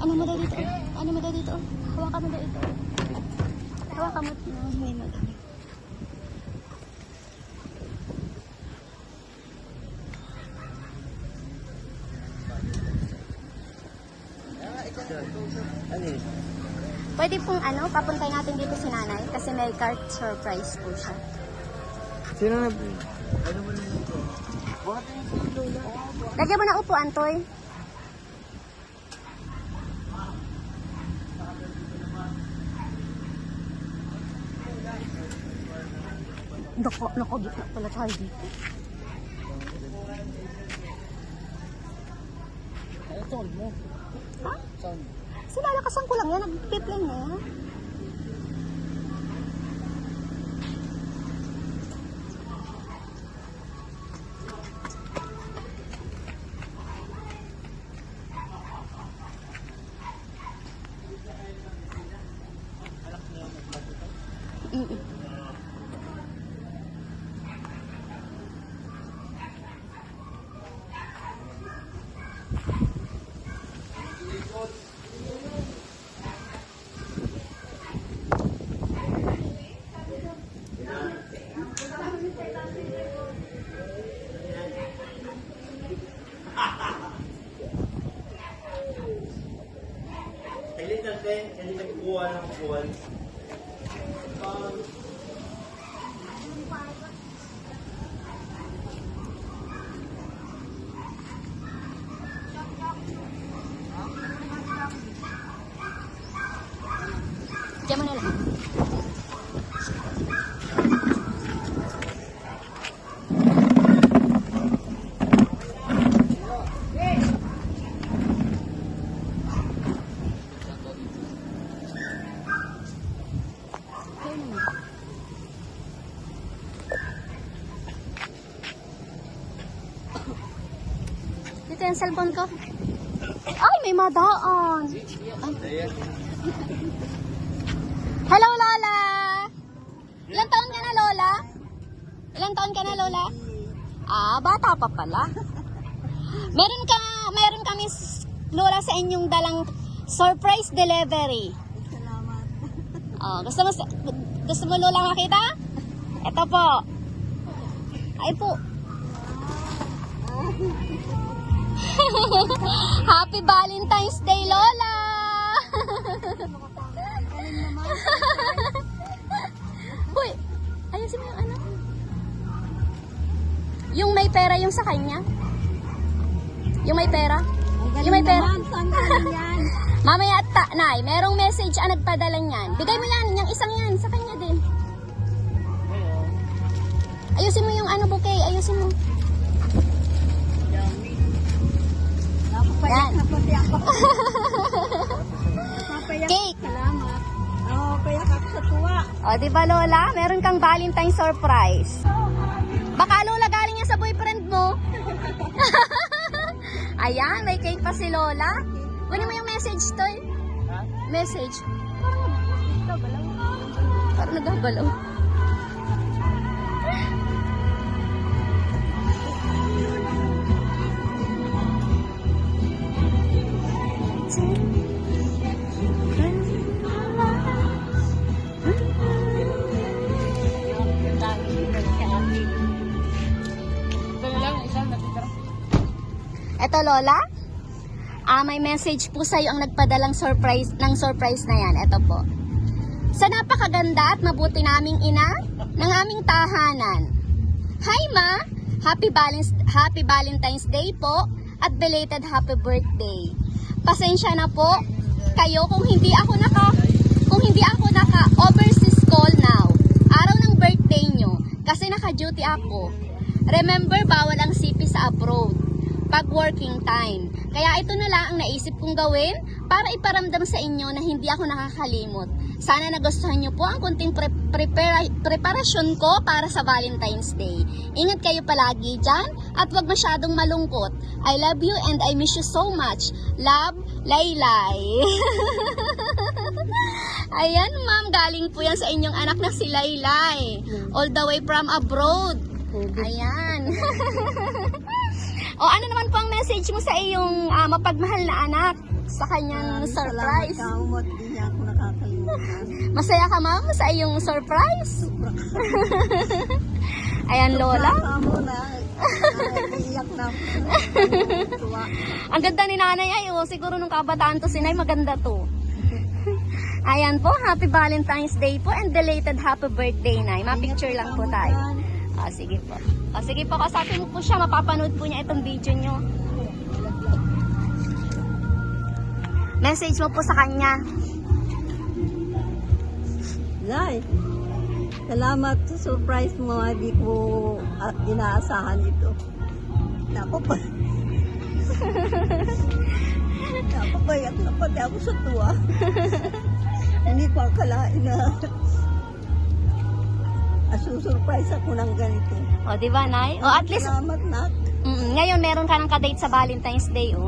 ano mo daw dito? Ano mo daw dito? Hawakan mo daw ito. Hawakan mo. Hingin mo daw. Pwede pong papuntay natin dito si nanay kasi may card surprise po siya. Sino na? Lagyan mo na upuan, Toy. Nako, gitna pala tayo dito. Ito mo. Ha? Saan? Sila, lakasan ko lang yan. Nag-piplan na yan. Hindi nagkukuha ng kukuha. Diyan mo na lang. Dito yung cellphone ko. Ay, may madaan. Hello, Lola! Ilang taon ka na, Lola? Ilang taon ka na, Lola? Ah, bata pa pala. Meron kami, Lola, sa inyong dalang surprise delivery. Salamat. Oh, gusto mo, Lola, makita? Ito po. Ay po. Happy Valentine's Day, Lola! Uy, ayusin mo yung ano. Yung may pera yung sa kanya. Yung may pera. Yung may pera. Mamaya Nay, merong message ang nagpadala niyan. Bigay mo yan, yung isang yan, sa kanya din. Ayusin mo yung bouquet, ayusin mo. Yan. Cake. Salamat. Oh, kaya ka sa tuwa. O, di ba, Lola? Meron kang Valentine surprise. Baka, Lola, galing yan sa boyfriend mo. Ayan, may cake pa si Lola. Kunin mo yung message, Toy. Message. Parang nagagalaw. Eto, Lola. May message po sa'yo ang nagpadalang surprise na yan. Eto po. Sa napakaganda at mabuti naming ina ng aming tahanan. Hi, Ma! Happy Valentine's Day po at belated happy birthday. Pasensya na po kayo kung hindi ako naka overseas call now. Araw ng birthday nyo kasi naka-duty ako. Remember, bawal ang CP sa abroad pag working time. Kaya ito na lang ang naisip kong gawin para iparamdam sa inyo na hindi ako nakakalimot. Sana nagustuhan nyo po ang kunting preparasyon ko para sa Valentine's Day. Ingat kayo palagi dyan at huwag masyadong malungkot. I love you and I miss you so much. Love, Laylay. Ayan, ma'am, galing po yan sa inyong anak na si Laylay. All the way from abroad. Ayan. O ano naman po ang message mo sa iyong mapagmahal na anak sa kanyang surprise? Salamat ka mo at di niya ako nakakalimutan. Masaya ka ma'am sa iyong surprise? Ayan Lola. Sobra ka mo na. Iiyak na ako. Tuwa. Ang ganda ni nanay ay siguro nung kabataan to si Nay maganda to. Ayan po, happy Valentine's Day po and belated happy birthday Nay. Ma-picture lang po tayo. Sige po. Sige po, kasapin mo po siya, mapapanood po niya itong video nyo. Message mo po sa kanya. Lai, salamat sa surprise mo. Hindi ko inaasahan ito. Napapayak na pati ako sa tuwa. Hindi ko akalain na asusurprise ako ng ganito. O, di ba, Nay? O, at least, Salamat, Nak. ngayon meron ka ng kadate sa Valentine's Day, oh.